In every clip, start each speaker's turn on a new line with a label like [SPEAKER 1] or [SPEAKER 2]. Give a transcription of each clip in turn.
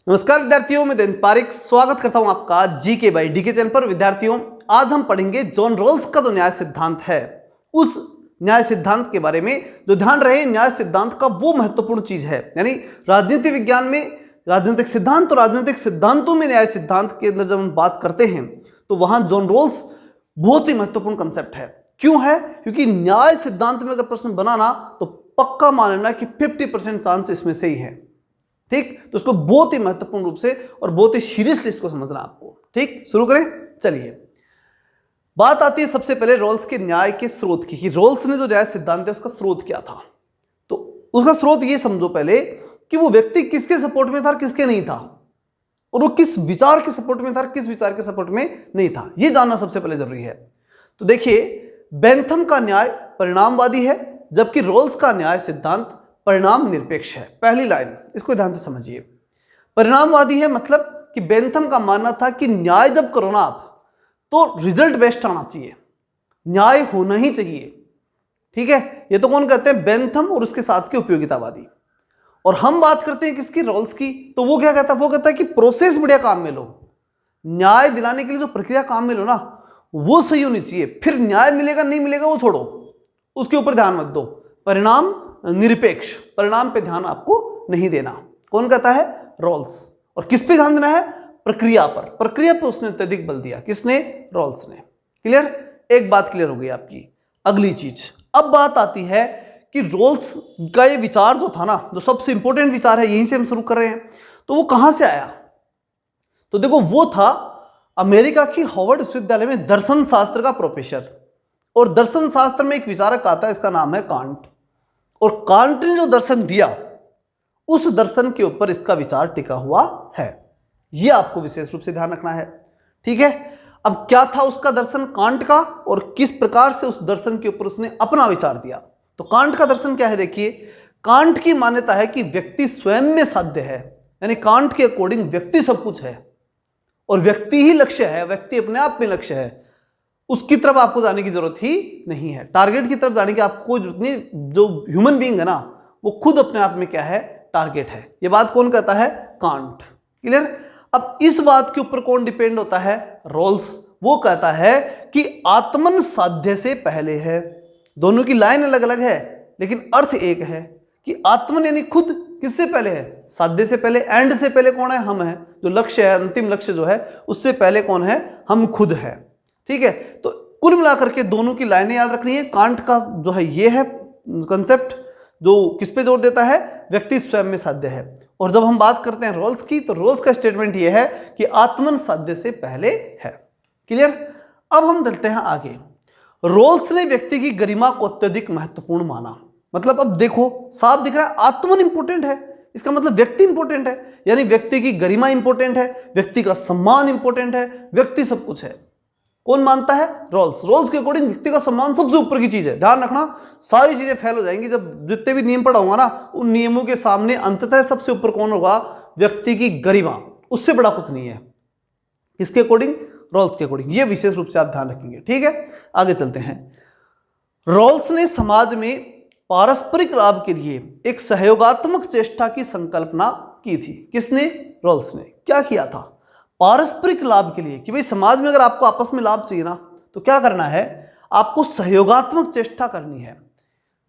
[SPEAKER 1] नमस्कार विद्यार्थियों, मैं देवेंद्र पारिक स्वागत करता हूं आपका जीके बाई डीके चैनल पर। विद्यार्थियों, आज हम पढ़ेंगे जॉन रॉल्स का जो न्याय सिद्धांत है, उस न्याय सिद्धांत के बारे में। जो ध्यान रहे, न्याय सिद्धांत का वो महत्वपूर्ण चीज है, यानी राजनीति विज्ञान में राजनीतिक सिद्धांत और राजनीतिक सिद्धांतों में न्याय सिद्धांत के अंदर जब हम बात करते हैं तो वहां जॉन रॉल्स बहुत ही महत्वपूर्ण कंसेप्ट है। क्यों है? क्योंकि न्याय सिद्धांत में अगर प्रश्न बना ना तो पक्का मान लेना कि 50% चांस इसमें से ही है। ठीक, तो इसको बहुत ही महत्वपूर्ण रूप से और बहुत ही सीरियसली इसको समझना आपको। ठीक, शुरू करें। चलिए, बात आती है सबसे पहले रॉल्स के न्याय के स्रोत की। रॉल्स ने जो न्याय सिद्धांत है उसका स्रोत क्या था, तो उसका स्रोत ये समझो पहले कि वो व्यक्ति किसके सपोर्ट में था और किसके नहीं था, और वो किस विचार के सपोर्ट में था और किस विचार के सपोर्ट में नहीं था, ये जानना सबसे पहले जरूरी है। तो देखिए, बेंथम का न्याय परिणामवादी है, जबकि रॉल्स का न्याय सिद्धांत परिणाम निरपेक्ष है। पहली लाइन इसको ध्यान से समझिए। परिणामवादी है मतलब कि बेंथम का मानना था कि न्याय जब करो ना आप तो रिजल्ट बेस्ड आना चाहिए, न्याय होना ही चाहिए। ठीक है, ये तो कौन कहते हैं? बेंथम और उसके साथ के उपयोगितावादी। और हम बात करते हैं किसकी? रॉल्स की। तो वो क्या कहता है? वो कहता है कि प्रोसेस बढ़िया काम में लो, न्याय दिलाने के लिए जो प्रक्रिया काम में लो ना वो सही होनी चाहिए। फिर न्याय मिलेगा नहीं मिलेगा वो छोड़ो, उसके ऊपर ध्यान मत दो। परिणाम निरपेक्ष, परिणाम पे ध्यान आपको नहीं देना। कौन कहता है? रॉल्स। और किस पे ध्यान देना है? प्रक्रिया पर। प्रक्रिया पे उसने अत्यधिक बल दिया। किसने? रॉल्स ने। क्लियर? एक बात क्लियर हो गई आपकी। अगली चीज, अब बात आती है कि रॉल्स का ये विचार जो था ना, जो सबसे इंपॉर्टेंट विचार है, यहीं से हम शुरू कर रहे हैं, तो वो कहां से आया? तो देखो, वो था अमेरिका की हार्वर्ड विश्वविद्यालय में दर्शन शास्त्र का प्रोफेसर। और दर्शन शास्त्र में एक विचारक आता है, इसका नाम है कांट। और कांट ने जो दर्शन दिया उस दर्शन के ऊपर इसका विचार टिका हुआ है। यह आपको विशेष रूप से ध्यान रखना है। ठीक है, अब क्या था उसका दर्शन कांट का, और किस प्रकार से उस दर्शन के ऊपर उसने अपना विचार दिया। तो कांट का दर्शन क्या है? देखिए, कांट की मान्यता है कि व्यक्ति स्वयं में साध्य है, यानी कांट के अकॉर्डिंग व्यक्ति सब कुछ है और व्यक्ति ही लक्ष्य है, व्यक्ति अपने आप में लक्ष्य है। उसकी तरफ आपको जाने की जरूरत ही नहीं है, टारगेट की तरफ जाने की आपको जरूरत नहीं। जो ह्यूमन बीइंग है ना वो खुद अपने आप में क्या है? टारगेट है। ये बात कौन कहता है? कांट। क्लियर? अब इस बात के ऊपर कौन डिपेंड होता है? रॉल्स। वो कहता है कि आत्मन साध्य से पहले है। दोनों की लाइन अलग अलग है लेकिन अर्थ एक है कि आत्मन यानी खुद किससे पहले है? साध्य से पहले। एंड से पहले कौन है? हम है। जो लक्ष्य है, अंतिम लक्ष्य जो है, उससे पहले कौन है? हम खुद है। ठीक है, तो कुल मिलाकर के दोनों की लाइनें याद रखनी है। कांट का जो है ये है कंसेप्ट जो किस पे जोर देता है? व्यक्ति स्वयं में साध्य है। और जब हम बात करते हैं रॉल्स की, तो रॉल्स का स्टेटमेंट ये है कि आत्मन साध्य से पहले है। क्लियर? अब हम चलते हैं आगे। रॉल्स ने व्यक्ति की गरिमा को अत्यधिक महत्वपूर्ण माना। मतलब अब देखो, साफ दिख रहा है आत्मन इंपोर्टेंट है, इसका मतलब व्यक्ति इंपोर्टेंट है, यानी व्यक्ति की गरिमा इंपोर्टेंट है, व्यक्ति का सम्मान इंपोर्टेंट है, व्यक्ति सब कुछ है। कौन मानता है? रॉल्स। रॉल्स के अकॉर्डिंग व्यक्ति का सम्मान सबसे ऊपर की चीज है। ध्यान रखना, सारी चीजें फेल हो जाएंगी जब जितने भी नियम पढ़ाऊंगा ना, उन नियमों के सामने अंततः सबसे ऊपर कौन होगा? व्यक्ति की गरिमा, उससे बड़ा कुछ नहीं है। किसके अकॉर्डिंग? रॉल्स के अकॉर्डिंग। ये विशेष रूप से आप ध्यान रखेंगे। ठीक है, आगे चलते हैं। रॉल्स ने समाज में पारस्परिक लाभ के लिए एक सहयोगात्मक चेष्टा की संकल्पना की थी। किसने? रॉल्स ने। क्या किया था? पारस्परिक लाभ के लिए, कि भाई समाज में अगर आपको आपस में लाभ चाहिए ना तो क्या करना है? आपको सहयोगात्मक चेष्टा करनी है।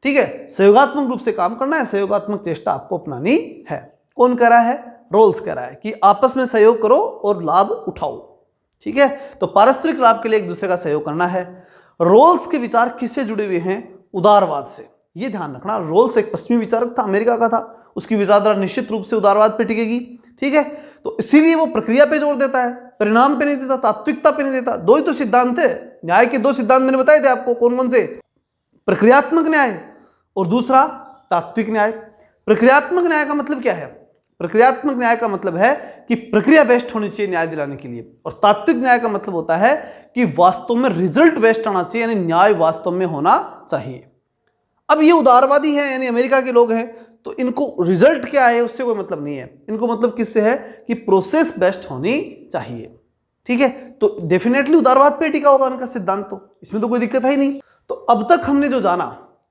[SPEAKER 1] ठीक है, सहयोगात्मक रूप से काम करना है, सहयोगात्मक चेष्टा आपको अपनानी है। कौन कह रहा है? रॉल्स कह रहा है कि आपस में सहयोग करो और लाभ उठाओ। ठीक है, तो पारस्परिक लाभ के लिए एक दूसरे का सहयोग करना है। रॉल्स के विचार किससे जुड़े हुए हैं? उदारवाद से। यह ध्यान रखना, रॉल्स एक पश्चिमी विचारक था, अमेरिका का था, उसकी विचारधारा निश्चित रूप से उदारवाद पे टिकेगी। ठीक है, तो इसीलिए वो प्रक्रिया पे जोर देता है, परिणाम पे नहीं देता, तात्विकता पे नहीं देता। दो ही तो सिद्धांत है न्याय के, दो सिद्धांत मैंने बताए थे आपको। कौन कौन से? प्रक्रियात्मक न्याय और दूसरा तात्विक न्याय। प्रक्रियात्मक न्याय का मतलब क्या है? प्रक्रियात्मक न्याय का मतलब है कि प्रक्रिया बेस्ड होनी चाहिए न्याय दिलाने के लिए, और तात्विक न्याय का मतलब होता है कि वास्तव में रिजल्ट बेस्ड आना चाहिए, यानी न्याय वास्तव में होना चाहिए। अब ये उदारवादी है, यानी अमेरिका के लोग हैं, तो इनको रिजल्ट क्या है उससे कोई मतलब नहीं है। इनको मतलब किससे है? कि प्रोसेस बेस्ड होनी चाहिए। ठीक है, तो डेफिनेटली उदारवाद पे टिका होगा उनका सिद्धांत, तो इसमें तो कोई दिक्कत है ही नहीं। तो अब तक हमने जो जाना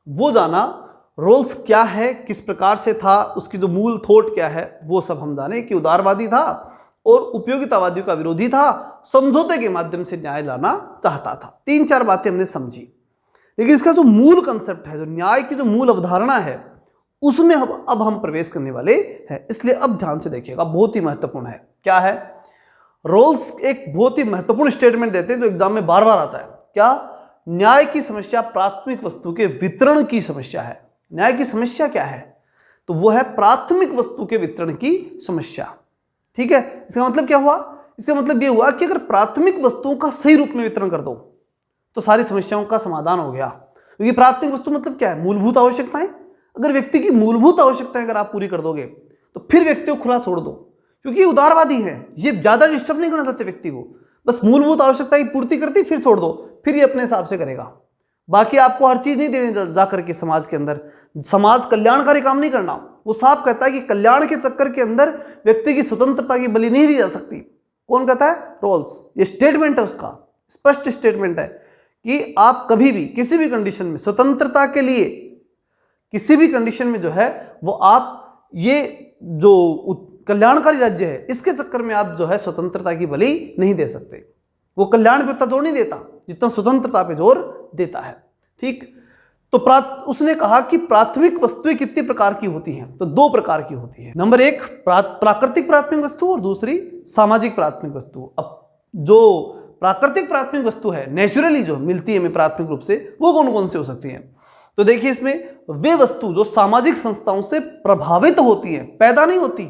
[SPEAKER 1] वो जाना रोल्स क्या है, किस प्रकार से था, उसकी जो मूल थॉट क्या है, वो सब हम जाने कि उदारवादी था और उपयोगितावादियों का विरोधी था, समझौते के माध्यम से न्याय लाना चाहता था। 3-4 बातें हमने समझी, लेकिन इसका जो मूल कंसेप्ट है, जो न्याय की जो मूल अवधारणा है, उसमें अब हम प्रवेश करने वाले हैं। इसलिए अब ध्यान से देखिएगा, बहुत ही महत्वपूर्ण है। क्या है? रोल्स एक बहुत ही महत्वपूर्ण स्टेटमेंट देते हैं जो एग्जाम में बार बार आता है। क्या? न्याय की समस्या प्राथमिक वस्तु के वितरण की समस्या है। न्याय की समस्या क्या है? तो वो है प्राथमिक वस्तु के वितरण की समस्या। ठीक है, इसका मतलब क्या हुआ? इसका मतलब ये हुआ कि अगर प्राथमिक वस्तुओं का सही रूप में वितरण कर दो तो सारी समस्याओं का समाधान हो गया। क्योंकि प्राथमिक वस्तु मतलब क्या है? मूलभूत आवश्यकताएं। अगर व्यक्ति की मूलभूत आवश्यकताएं अगर आप पूरी कर दोगे तो फिर व्यक्ति को खुला छोड़ दो, क्योंकि उदारवादी है, ये ज्यादा डिस्टर्ब नहीं करना चाहते व्यक्ति को, बस मूलभूत आवश्यकता की पूर्ति करती, फिर छोड़ दो, फिर ये अपने हिसाब से करेगा। बाकी आपको हर चीज नहीं देनी जाकर के समाज के अंदर, समाज कल्याणकारी काम नहीं करना। वो साफ कहता है कि कल्याण के चक्कर के अंदर व्यक्ति की स्वतंत्रता की बलि नहीं दी जा सकती। कौन कहता है? रोल्स। ये स्टेटमेंट है उसका, स्पष्ट स्टेटमेंट है कि आप कभी भी किसी भी कंडीशन में स्वतंत्रता के लिए, किसी भी कंडीशन में जो है वो आप, ये जो कल्याणकारी राज्य है इसके चक्कर में आप जो है स्वतंत्रता की बलि नहीं दे सकते। वो कल्याण पे उतना जोर नहीं देता जितना स्वतंत्रता पे जोर देता है। ठीक, तो उसने कहा कि प्राथमिक वस्तुएं कितनी प्रकार की होती हैं? तो 2 प्रकार की होती है। नंबर 1 प्राकृतिक प्राथमिक वस्तु और दूसरी सामाजिक प्राथमिक वस्तु। अब जो प्राकृतिक प्राथमिक वस्तु है, नेचुरली जो मिलती है हमें प्राथमिक रूप से, वो कौन कौन सी हो सकती हैं? तो देखिए, इसमें वे वस्तु जो सामाजिक संस्थाओं से प्रभावित होती है, पैदा नहीं होती,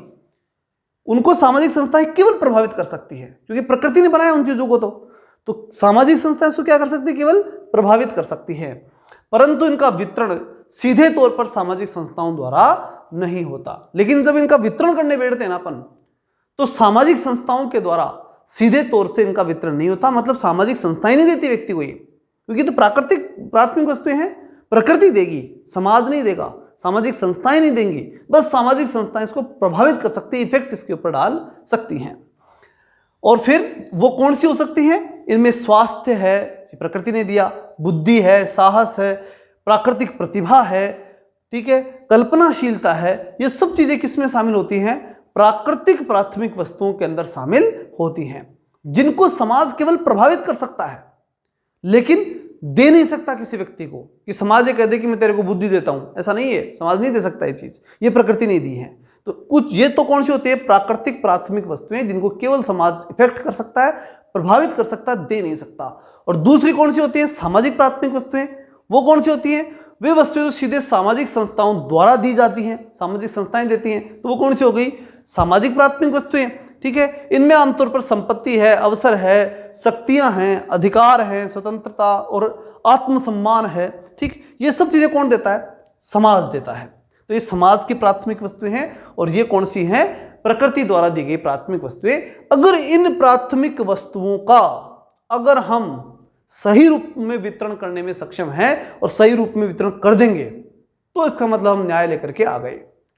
[SPEAKER 1] उनको सामाजिक संस्थाएं केवल प्रभावित कर सकती है, क्योंकि प्रकृति ने बनाया उन चीजों को। तो सामाजिक संस्थाएं उसको क्या कर सकती है? केवल प्रभावित कर सकती है, परंतु इनका वितरण सीधे तौर पर सामाजिक संस्थाओं द्वारा नहीं होता। लेकिन जब इनका वितरण करने बैठते हैं ना अपन, तो सामाजिक संस्थाओं के द्वारा सीधे तौर से इनका वितरण नहीं होता, मतलब सामाजिक संस्थाएं नहीं देती व्यक्ति को ये, क्योंकि तो प्राकृतिक प्राथमिक वस्तुएं हैं, प्रकृति देगी, समाज नहीं देगा, सामाजिक संस्थाएं नहीं देंगी, बस सामाजिक संस्थाएं इसको प्रभावित कर सकती है, इफेक्ट इसके ऊपर डाल सकती हैं। और फिर वो कौन सी हो सकती हैं? इनमें स्वास्थ्य है, प्रकृति ने दिया, बुद्धि है, साहस है, प्राकृतिक प्रतिभा है, ठीक है, कल्पनाशीलता है। ये सब चीजें किसमें शामिल होती हैं? प्राकृतिक प्राथमिक वस्तुओं के अंदर शामिल होती हैं, जिनको समाज केवल प्रभावित कर सकता है, लेकिन दे नहीं सकता किसी व्यक्ति को। कि समाज ये कह दे कि मैं तेरे को बुद्धि देता हूं, ऐसा नहीं है, समाज नहीं दे सकता ये चीज, ये प्रकृति नहीं दी है। तो कुछ ये तो कौन सी होती है? प्राकृतिक प्राथमिक वस्तुएं, जिनको केवल समाज इफेक्ट कर सकता है, प्रभावित कर सकता है, दे नहीं सकता। और दूसरी कौन सी होती है? सामाजिक प्राथमिक वस्तुएं। वो कौन सी होती हैं? वे वस्तुएं जो सीधे सामाजिक संस्थाओं द्वारा दी जाती हैं, सामाजिक संस्थाएं देती हैं, तो वो कौन सी हो गई? सामाजिक प्राथमिक वस्तुएं। ठीक है, इनमें आमतौर पर संपत्ति है, अवसर है, शक्तियां हैं, अधिकार हैं, स्वतंत्रता और आत्मसम्मान है। ठीक, ये सब चीजें कौन देता है? समाज देता है। तो ये समाज की प्राथमिक वस्तुएं हैं, और ये कौन सी हैं? प्रकृति द्वारा दी गई प्राथमिक वस्तुएं। अगर इन प्राथमिक वस्तुओं का अगर हम सही रूप में वितरण करने में सक्षम हैं और सही रूप में वितरण कर देंगे, तो इसका मतलब हम न्याय लेकर के आ गए।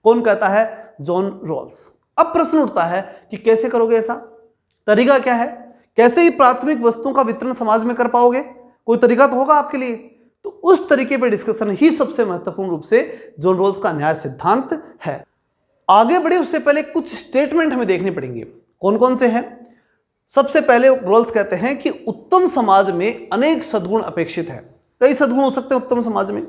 [SPEAKER 1] कौन कहता है? John Rawls. अब प्रश्न उठता है कि कैसे करोगे ऐसा? तरीका क्या है? कैसे ही प्राथमिक वस्तुओं का वितरण समाज में कर पाओगे? कोई तरीका तो होगा आपके लिए। तो उस तरीके पर डिस्कशन ही सबसे महत्वपूर्ण रूप से जॉन रॉल्स का न्याय सिद्धांत है। आगे बढ़े उससे पहले कुछ स्टेटमेंट हमें देखने पड़ेंगे। कौन कौन से हैं? सबसे पहले रॉल्स कहते हैं कि उत्तम समाज में अनेक सद्गुण अपेक्षित है। कई सद्गुण हो सकते हैं उत्तम समाज में।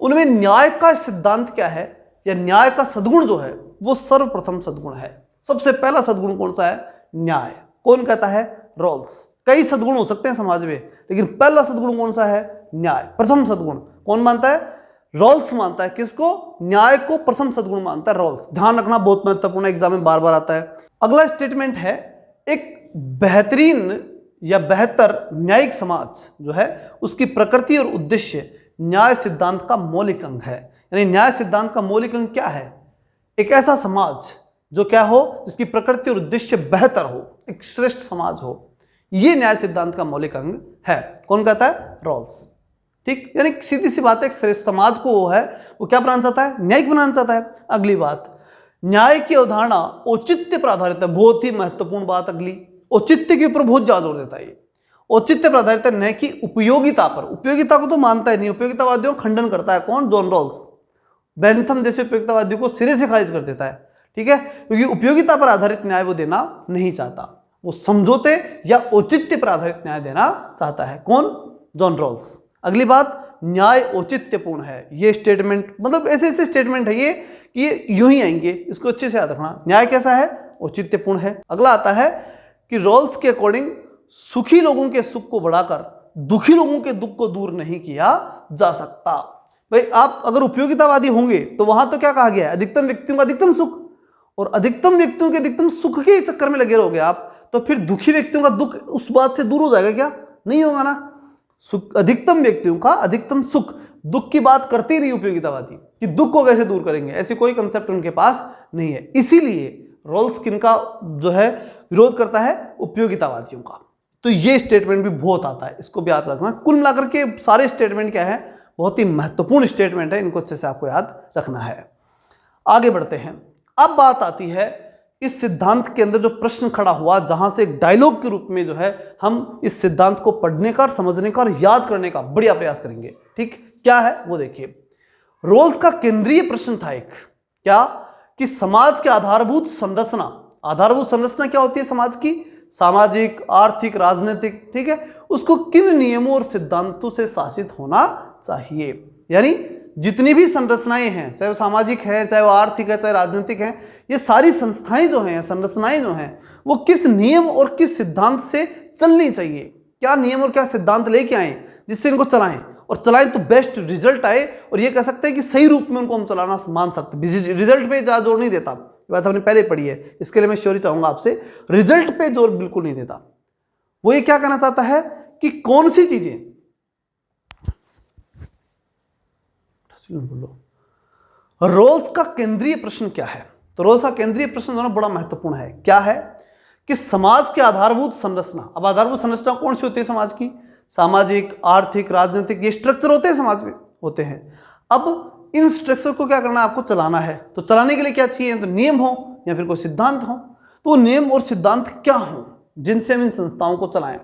[SPEAKER 1] उनमें न्याय का सिद्धांत क्या है, या न्याय का सद्गुण जो है वो सर्वप्रथम सद्गुण है। सबसे पहला सद्गुण कौन सा है? न्याय। कौन कहता है? रॉल्स। कई सद्गुण हो सकते हैं समाज में, लेकिन पहला सद्गुण कौन सा है? न्याय, प्रथम सद्गुण। कौन मानता है? रॉल्स मानता है। किसको? न्याय को प्रथम सद्गुण मानता है रॉल्स। ध्यान रखना, बहुत महत्वपूर्ण, एग्जाम में बार बार आता है। अगला स्टेटमेंट है, एक बेहतरीन या बेहतर न्यायिक समाज जो है उसकी प्रकृति और उद्देश्य न्याय सिद्धांत का मौलिक अंग है। यानी न्याय सिद्धांत का मौलिक अंग क्या है? एक ऐसा समाज जो क्या हो, जिसकी प्रकृति और उद्देश्य बेहतर हो, एक श्रेष्ठ समाज हो, यह न्याय सिद्धांत का मौलिक अंग है। कौन कहता है? रॉल्स। ठीक, यानी सीधी सी बात है, श्रेष्ठ समाज को वो है, वो क्या बनाना चाहता है? न्यायिक बनाना चाहता है। अगली बात, न्याय की अवधारणा औचित्य पर आधारित है। बहुत ही महत्वपूर्ण बात अगली, औचित्य के ऊपर बहुत ज्यादा जोर देता है ये। औचित्य पर आधारित है, न कि उपयोगिता पर। उपयोगिता को तो मानता ही नहीं, उपयोगितावादियों का खंडन करता है। कौन? John Rawls. बेंथम जैसे उपयोगितावादी को सिरे से खारिज कर देता है, ठीक है, क्योंकि उपयोगिता पर आधारित न्याय वो देना नहीं चाहता, वो समझौते या औचित्य पर आधारित न्याय देना चाहता है। कौन? John Rawls. अगली बात, न्याय औचित्यपूर्ण है। ये स्टेटमेंट मतलब ऐसे ऐसे स्टेटमेंट है ये कि ये यूं ही आएंगे, इसको अच्छे से याद रखना। न्याय कैसा है? औचित्यपूर्ण है। अगला आता है कि रॉल्स के अकॉर्डिंग सुखी लोगों के सुख को बढ़ाकर दुखी लोगों के दुख को दूर नहीं किया जा सकता। भाई आप अगर उपयोगितावादी होंगे तो वहां तो क्या कहा गया है? अधिकतम व्यक्तियों का अधिकतम सुख, और अधिकतम व्यक्तियों के अधिकतम सुख के चक्कर में लगे रहोगे आप, तो फिर दुखी व्यक्तियों का दुख उस बात से दूर हो जाएगा क्या? नहीं होगा ना। सुख, अधिकतम व्यक्तियों का अधिकतम सुख, दुख की बात करते ही नहीं उपयोगितावादी कि दुख को कैसे दूर करेंगे, ऐसी कोई कंसेप्ट उनके पास नहीं है। इसीलिए रॉल्स किनका जो है विरोध करता है? उपयोगितावादियों का। तो ये स्टेटमेंट भी बहुत आता है, इसको भी याद रखना। कुल मिलाकर के सारे स्टेटमेंट क्या है? बहुत ही महत्वपूर्ण स्टेटमेंट है, इनको अच्छे से आपको याद रखना है। आगे बढ़ते हैं। अब बात आती है इस सिद्धांत के अंदर जो प्रश्न खड़ा हुआ, जहां से एक डायलॉग के रूप में जो है हम इस सिद्धांत को पढ़ने का और समझने का और याद करने का बढ़िया प्रयास करेंगे। ठीक, क्या है वो देखिए। रोल्स का केंद्रीय प्रश्न था एक, क्या? कि समाज के आधारभूत संरचना, आधारभूत संरचना क्या होती है समाज की? सामाजिक, आर्थिक, राजनीतिक, ठीक है, उसको किन नियमों और सिद्धांतों से शासित होना चाहिए। यानी जितनी भी संरचनाएं हैं, चाहे वो सामाजिक है, चाहे वो आर्थिक है, चाहे राजनीतिक है, ये सारी संस्थाएं जो हैं, संरचनाएं जो हैं, वो किस नियम और किस सिद्धांत से चलनी चाहिए। क्या नियम और क्या सिद्धांत लेके आए जिससे इनको चलाएं, और चलाएं तो बेस्ट रिजल्ट आए, और ये कह सकते हैं कि सही रूप में उनको हम चलाना मान सकते। रिजल्ट पे ज़्यादा जोर नहीं देता, ये बात हमने पहले पढ़ी है, इसके लिए मैं श्योरी चाहूंगा आपसे, रिजल्ट पे जोर बिल्कुल नहीं देता। वो ये क्या कहना चाहता है कि कौन सी चीजें, बोलो, रोल्स का केंद्रीय प्रश्न क्या है? तो रोल्स का केंद्रीय प्रश्न दोनों बड़ा महत्वपूर्ण है। क्या है? कि समाज की आधारभूत संरचना। अब आधारभूत संरचना कौन सी होती है समाज की? सामाजिक, आर्थिक, राजनीतिक, ये स्ट्रक्चर होते हैं समाज में, होते हैं। अब इन स्ट्रक्चर को क्या करना है? आपको चलाना है। तो चलाने के लिए क्या चाहिए? तो नियम हो या फिर कोई सिद्धांत हो। तो नियम और सिद्धांत क्या हो जिनसे हम इन संस्थाओं को चलाएं,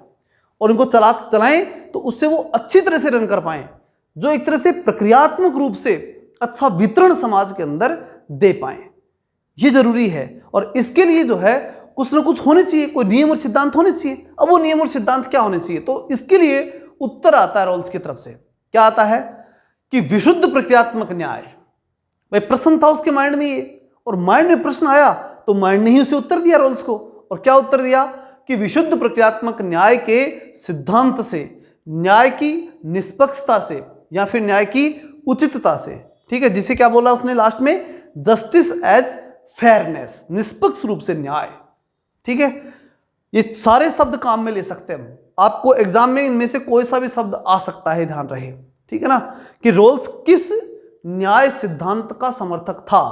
[SPEAKER 1] और इनको चलाएं तो उससे वो अच्छी तरह से रन कर पाएं, जो एक तरह से प्रक्रियात्मक रूप से अच्छा वितरण समाज के अंदर दे पाएं। ये जरूरी है, और इसके लिए जो है कुछ ना कुछ होने चाहिए, कोई नियम और सिद्धांत होने चाहिए। अब वो नियम और सिद्धांत क्या होने चाहिए? तो इसके लिए उत्तर आता है रोल्स की तरफ से। क्या आता है? कि विशुद्ध प्रक्रियात्मक न्याय। भाई प्रश्न था उसके माइंड में ये, और माइंड में प्रश्न आया तो माइंड ने ही उसे उत्तर दिया रोल्स को। और क्या उत्तर दिया? कि विशुद्ध प्रक्रियात्मक न्याय के सिद्धांत से, न्याय की निष्पक्षता से, या फिर न्याय की उचितता से, ठीक है, जिसे क्या बोला उसने लास्ट में? जस्टिस एज फेयरनेस, निष्पक्ष रूप से न्याय। ठीक है, ये सारे शब्द काम में ले सकते हैं हम। आपको एग्जाम में इनमें से कोई सा भी शब्द आ सकता है, ध्यान रहे, ठीक है ना। कि रोल्स किस न्याय सिद्धांत का समर्थक था?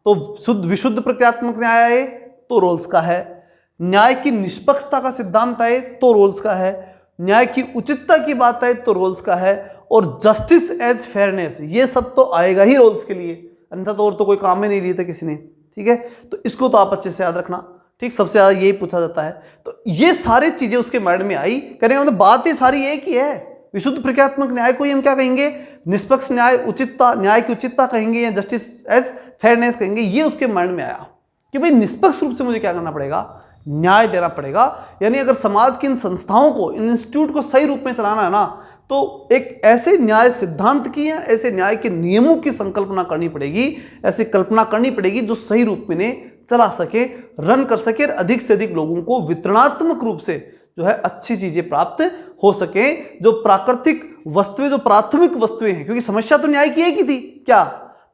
[SPEAKER 1] तो विशुद्ध प्रक्रियात्मक न्याय आए तो रोल्स का है, न्याय की निष्पक्षता का सिद्धांत आए तो रोल्स का है, न्याय की उचितता की बात आए तो रोल्स का है, और जस्टिस एज फेयरनेस, ये सब तो आएगा ही रोल्स के लिए, अन्यथा तो और तो कोई काम में नहीं लिए थे किसी ने। ठीक है, तो इसको तो आप अच्छे से याद रखना। ठीक, सबसे ज्यादा यही पूछा जाता है। तो ये सारी चीजें उसके माइंड में आई, करेंगे मतलब बात ही सारी एक ही है। विशुद्ध प्रक्रियात्मक न्याय को ही हम क्या कहेंगे? निष्पक्ष न्याय, उचितता, न्याय की उचितता कहेंगे, या जस्टिस एज फेयरनेस कहेंगे। ये उसके माइंड में आया कि भाई निष्पक्ष रूप से मुझे क्या करना पड़ेगा? न्याय देना पड़ेगा। यानी अगर समाज की इन संस्थाओं को, इन इंस्टीट्यूट को सही रूप में चलाना है ना, तो एक ऐसे न्याय सिद्धांत की या ऐसे न्याय के नियमों की संकल्पना करनी पड़ेगी, ऐसी कल्पना करनी पड़ेगी जो सही रूप में चला सके, रन कर सके, अधिक से अधिक लोगों को वितरणात्मक रूप से जो है अच्छी चीजें प्राप्त हो सके। जो प्राकृतिक वस्तुएं, जो प्राथमिक वस्तुएं हैं, क्योंकि समस्या तो न्याय की एक ही थी, क्या?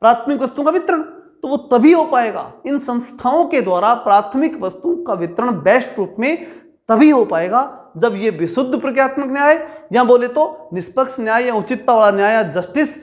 [SPEAKER 1] प्राथमिक वस्तुओं का वितरण। तो वो तभी हो पाएगा इन संस्थाओं के द्वारा, प्राथमिक वस्तुओं का वितरण बेस्ट रूप में तभी हो पाएगा जब ये विशुद्ध प्रक्रियात्मक न्याय, या बोले तो निष्पक्ष न्याय या उचितता वाला न्याय या जस्टिस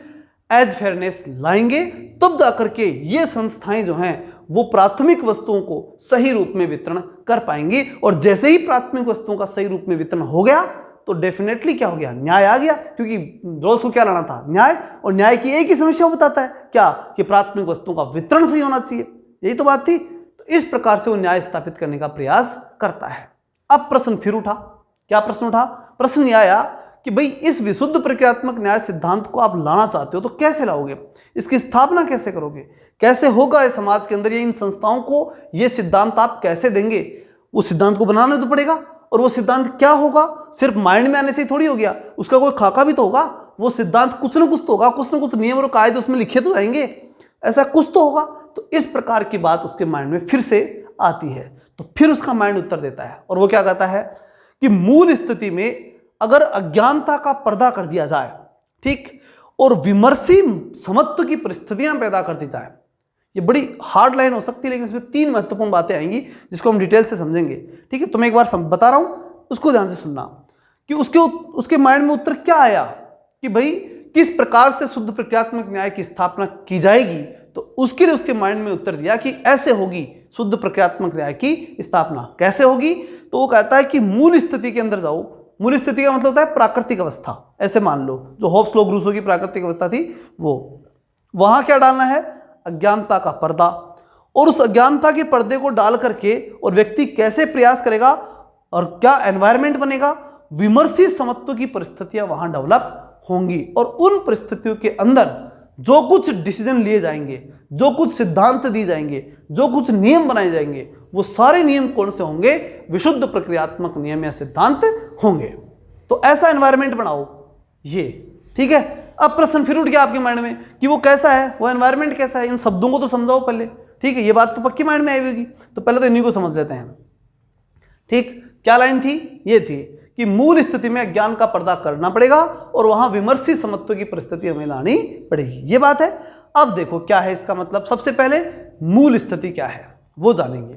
[SPEAKER 1] एज फेयरनेस लाएंगे, तब जाकर के ये संस्थाएं जो हैं वो प्राथमिक वस्तुओं को सही रूप में वितरण कर पाएंगी। और जैसे ही प्राथमिक वस्तुओं का सही रूप में वितरण हो गया तो डेफिनेटली क्या हो गया? न्याय आ गया। क्योंकि रोल्स को क्या लाना था? न्याय। और न्याय की एक ही समस्या वो बताता है, क्या? कि प्राथमिक वस्तुओं का वितरण सही होना चाहिए। यही तो बात थी। तो इस प्रकार से वो न्याय स्थापित करने का प्रयास करता है। अब प्रश्न फिर उठा। क्या प्रश्न उठा? प्रश्न यह आया कि भाई इस विशुद्ध प्रक्रियात्मक न्याय सिद्धांत को आप लाना चाहते हो तो कैसे लाओगे, इसकी स्थापना कैसे करोगे, कैसे होगा इस समाज के अंदर, ये इन संस्थाओं को ये सिद्धांत आप कैसे देंगे। वो सिद्धांत को बनाना तो पड़ेगा, और वो सिद्धांत क्या होगा, सिर्फ माइंड में आने से ही थोड़ी हो गया, उसका कोई खाका भी तो होगा। वो सिद्धांत कुछ ना कुछ तो होगा, कुछ ना कुछ नियम और कायदे उसमें लिखे तो जाएंगे, ऐसा कुछ तो होगा। तो इस प्रकार की बात उसके माइंड में फिर से आती है, तो फिर उसका माइंड उत्तर देता है और वो क्या कहता है कि मूल स्थिति में अगर अज्ञानता का पर्दा कर दिया जाए, ठीक, और विमर्शी समत्व की परिस्थितियां पैदा कर दी जाए। ये बड़ी हार्ड लाइन हो सकती है, लेकिन इसमें 3 महत्वपूर्ण बातें आएंगी जिसको हम डिटेल से समझेंगे। ठीक है, तो मैं एक बार बता रहा हूं, उसको ध्यान से सुनना कि उसके माइंड में उत्तर क्या आया कि भाई किस प्रकार से शुद्ध प्रक्रियात्मक न्याय की स्थापना की जाएगी। तो उसके लिए उसके माइंड में उत्तर दिया कि ऐसे होगी शुद्ध प्रक्रियात्मक न्याय की स्थापना। कैसे होगी, तो वो कहता है कि मूल स्थिति के अंदर जाओ। मूल स्थिति का मतलब होता है प्राकृतिक अवस्था, ऐसे मान लो जो होब्स लोग रूसो की प्राकृतिक अवस्था थी वो। वहां क्या डालना है, अज्ञानता का पर्दा, और उस अज्ञानता के पर्दे को डाल करके और व्यक्ति कैसे प्रयास करेगा और क्या एनवायरमेंट बनेगा, विमर्शी समत्व की परिस्थितियां वहां डेवलप होंगी। और उन परिस्थितियों के अंदर जो कुछ डिसीजन लिए जाएंगे, जो कुछ सिद्धांत दिए जाएंगे, जो कुछ नियम बनाए जाएंगे, वो सारे नियम कौन से होंगे, विशुद्ध प्रक्रियात्मक नियम या सिद्धांत होंगे। तो ऐसा एनवायरमेंट बनाओ ये। ठीक है, अब प्रश्न फिर उठ गया आपके माइंड में कि वो कैसा है, वो एनवायरमेंट कैसा है, इन शब्दों को तो समझाओ पहले। ठीक है, ये बात तो पक्की माइंड में आई होगी, तो पहले तो इन्हीं को समझ लेते हैं। ठीक, क्या लाइन थी, ये थी कि मूल स्थिति में अज्ञान का पर्दा करना पड़ेगा और वहां विमर्शी समत्व की परिस्थिति हमें लानी पड़ेगी, ये बात है। अब देखो क्या है इसका मतलब, सबसे पहले मूल स्थिति क्या है वो जानेंगे।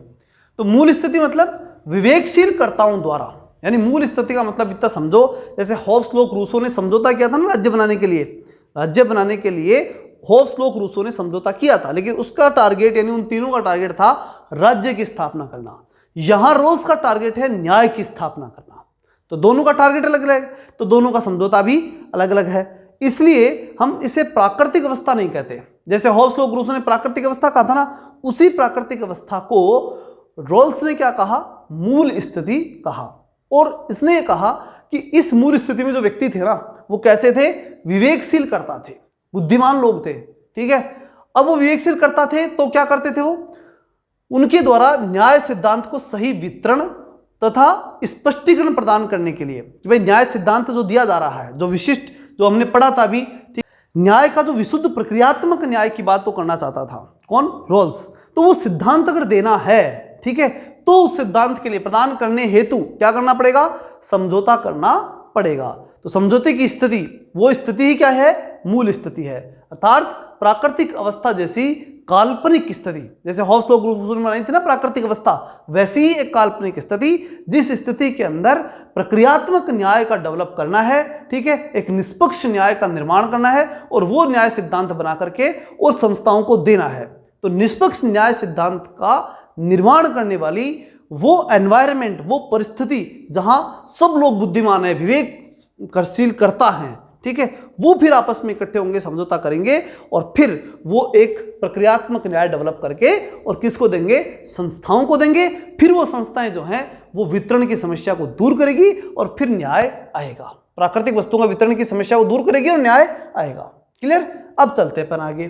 [SPEAKER 1] तो मूल स्थिति मतलब विवेकशील कर्ताओं द्वारा, यानी मूल स्थिति का मतलब इतना समझो, जैसे होब्स लोग रूसो ने समझौता किया था ना राज्य बनाने के लिए। राज्य बनाने के लिए होब्स लोग रूसो ने समझौता किया था, लेकिन उसका टारगेट यानी उन तीनों का टारगेट था राज्य की स्थापना करना। यहां रोल्स का टारगेट है न्याय की स्थापना करना। तो दोनों का टारगेट अलग अलग है, तो दोनों का समझौता भी अलग अलग है। इसलिए हम इसे प्राकृतिक अवस्था नहीं कहते। जैसे होब्स लोग रूसो ने प्राकृतिक अवस्था कहा था ना, उसी प्राकृतिक अवस्था को रोल्स ने क्या कहा, मूल स्थिति कहा। और इसने कहा कि इस मूल स्थिति में जो व्यक्ति थे ना, वो कैसे थे, विवेकशील कर्ता थे, बुद्धिमान लोग थे। ठीक है, अब वो विवेकशील कर्ता थे तो क्या करते थे, वो उनके द्वारा न्याय सिद्धांत को सही वितरण तथा स्पष्टीकरण प्रदान करने के लिए कि भाई न्याय सिद्धांत जो दिया जा रहा है, जो विशिष्ट, जो हमने पढ़ा था अभी, न्याय का जो विशुद्ध प्रक्रियात्मक न्याय की बात तो करना चाहता था कौन, रोल्स। तो वो सिद्धांत अगर देना है, ठीक है, तो उस सिद्धांत के लिए प्रदान करने हेतु क्या करना पड़ेगा, समझौता करना पड़ेगा। तो समझौते की स्थिति, वो स्थिति ही क्या है, मूल स्थिति है, अर्थात प्राकृतिक अवस्था जैसी काल्पनिक स्थिति। जैसे होब्स लोग रूसो ने बनाई थी ना प्राकृतिक अवस्था, वैसी ही एक काल्पनिक स्थिति, जिस स्थिति के अंदर प्रक्रियात्मक न्याय का डेवलप करना है। ठीक है, एक निष्पक्ष न्याय का निर्माण करना है और वो न्याय सिद्धांत बना करके और संस्थाओं को देना है। तो निष्पक्ष न्याय सिद्धांत का निर्माण करने वाली वो एनवायरमेंट, वो परिस्थिति जहां सब लोग बुद्धिमान है, विवेकशील करता है, ठीक है, वो फिर आपस में इकट्ठे होंगे, समझौता करेंगे और फिर वो एक प्रक्रियात्मक न्याय डेवलप करके और किसको देंगे, संस्थाओं को देंगे। फिर वो संस्थाएं जो हैं वो वितरण की समस्या को दूर करेगी और फिर न्याय आएगा। प्राकृतिक वस्तुओं का वितरण की समस्या को दूर करेगी और न्याय आएगा। क्लियर, अब चलते हैं आगे।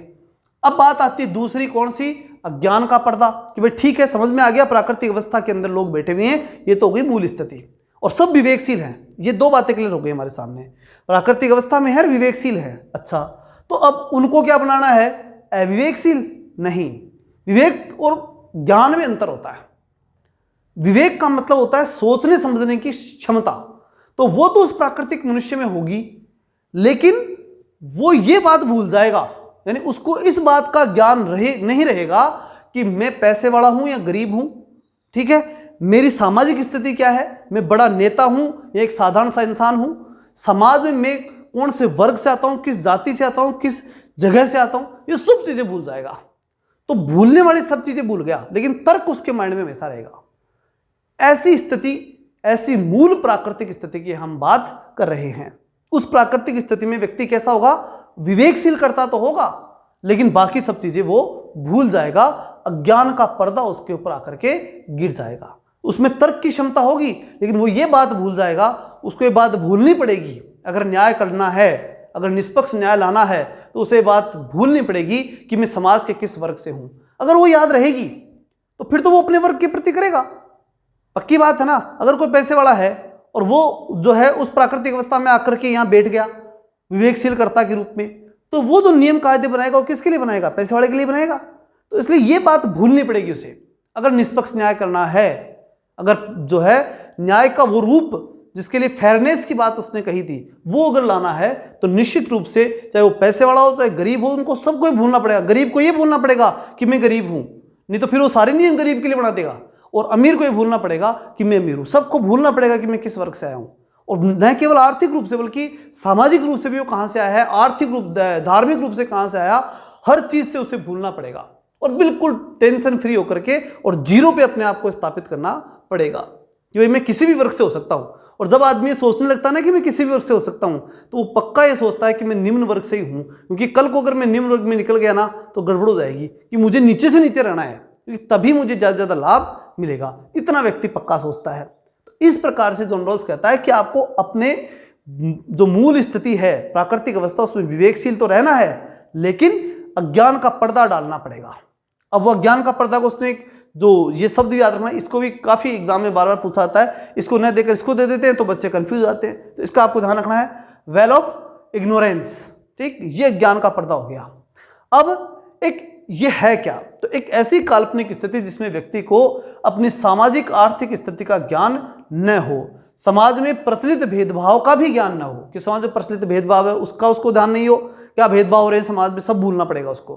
[SPEAKER 1] अब बात आती है दूसरी, कौन सी, अज्ञान का पर्दा, कि भाई ठीक है समझ में आ गया, प्राकृतिक अवस्था के अंदर लोग बैठे हुए हैं, ये तो हो गई मूल स्थिति, और सब विवेकशील हैं। ये दो बातें क्लियर हो गई हमारे सामने, प्राकृतिक अवस्था में है, विवेकशील है। अच्छा, तो अब उनको क्या बनाना है, अविवेकशील नहीं। विवेक और ज्ञान में अंतर होता है। विवेक का मतलब होता है सोचने समझने की क्षमता, तो वो तो उस प्राकृतिक मनुष्य में होगी, लेकिन वो ये बात भूल जाएगा, यानी उसको इस बात का ज्ञान नहीं रहेगा कि मैं पैसे वाला हूं या गरीब हूं। ठीक है, मेरी सामाजिक स्थिति क्या है, मैं बड़ा नेता हूं या एक साधारण सा इंसान हूं, समाज में मैं कौन से वर्ग से आता हूं, किस जाति से आता हूं, किस जगह से आता हूं, ये सब चीजें भूल जाएगा। तो भूलने वाली सब चीजें भूल गया, लेकिन तर्क उसके माइंड में हमेशा रहेगा। ऐसी स्थिति, ऐसी मूल प्राकृतिक स्थिति की हम बात कर रहे हैं। उस प्राकृतिक स्थिति में व्यक्ति कैसा होगा, विवेकशील करता तो होगा, लेकिन बाकी सब चीजें वो भूल जाएगा। अज्ञान का पर्दा उसके ऊपर आकर के गिर जाएगा। उसमें तर्क की क्षमता होगी, लेकिन वो ये बात भूल जाएगा, उसको ये बात भूलनी पड़ेगी, अगर न्याय करना है, अगर निष्पक्ष न्याय लाना है, तो उसे बात भूलनी पड़ेगी कि मैं समाज के किस वर्ग से हूं। अगर वो याद रहेगी तो फिर तो वो अपने वर्ग के प्रति करेगा। पक्की बात है ना। अगर कोई पैसे वाला है और वो जो है उस प्राकृतिक अवस्था में आकर के यहां बैठ गया विवेकशील कर्ता के रूप में, तो वो जो नियम कायदे बनाएगा वो किसके लिए बनाएगा? पैसे वाले के लिए बनाएगा। तो इसलिए ये बात भूलनी पड़ेगी उसे। अगर निष्पक्ष न्याय करना है, अगर जो है न्याय का वो रूप जिसके लिए फेयरनेस की बात उसने कही थी वो अगर लाना है, तो निश्चित रूप से चाहे वो पैसे वाला हो चाहे गरीब हो, उनको सबको भूलना पड़ेगा। गरीब को ये भूलना पड़ेगा कि मैं गरीब हूं, नहीं तो फिर वो सारे नियम गरीब के लिए बना देगा। और अमीर को ये भूलना पड़ेगा कि मैं अमीर हूं। सबको भूलना पड़ेगा कि मैं किस वर्ग से आया हूं। और न केवल आर्थिक रूप से बल्कि सामाजिक रूप से भी वो कहां से आया है, आर्थिक रूप धार्मिक रूप से कहां से आया, हर चीज से उसे भूलना पड़ेगा और बिल्कुल टेंशन फ्री होकर के और जीरो पे अपने आप को स्थापित करना पड़ेगा कि भाई मैं किसी भी वर्ग से हो सकता हूं। और जब आदमी सोचने लगता है ना कि मैं किसी भी वर्ग से हो सकता हूं, तो वो पक्का ये सोचता है कि मैं निम्न वर्ग से ही हूं, क्योंकि कल को अगर मैं निम्न वर्ग में निकल गया ना तो गड़बड़ हो जाएगी कि मुझे नीचे से नीचे रहना है, क्योंकि तभी मुझे ज्यादा ज्यादा लाभ मिलेगा। इतना व्यक्ति पक्का सोचता है। तो इस प्रकार से जॉन रॉल्स कहता है कि आपको अपने जो मूल स्थिति है प्राकृतिक अवस्था उसमें विवेकशील तो रहना है, लेकिन अज्ञान का पर्दा डालना पड़ेगा। अब वो अज्ञान का पर्दा को उसने जो ये शब्द याद रखना, इसको भी काफी एग्जाम में बार बार पूछा जाता है। इसको न देकर इसको दे देते हैं तो बच्चे कंफ्यूज आते हैं। तो इसका आपको ध्यान रखना है, वेल ऑफ इग्नोरेंस। ठीक, ये ज्ञान का पर्दा हो गया। अब एक ये है क्या? तो एक ऐसी काल्पनिक स्थिति जिसमें व्यक्ति को अपनी सामाजिक आर्थिक स्थिति का ज्ञान न हो, समाज में प्रचलित भेदभाव का भी ज्ञान न हो कि समाज में प्रचलित भेदभाव है उसका उसको ध्यान नहीं हो, क्या भेदभाव हो रहे हैं समाज में, सब भूलना पड़ेगा उसको।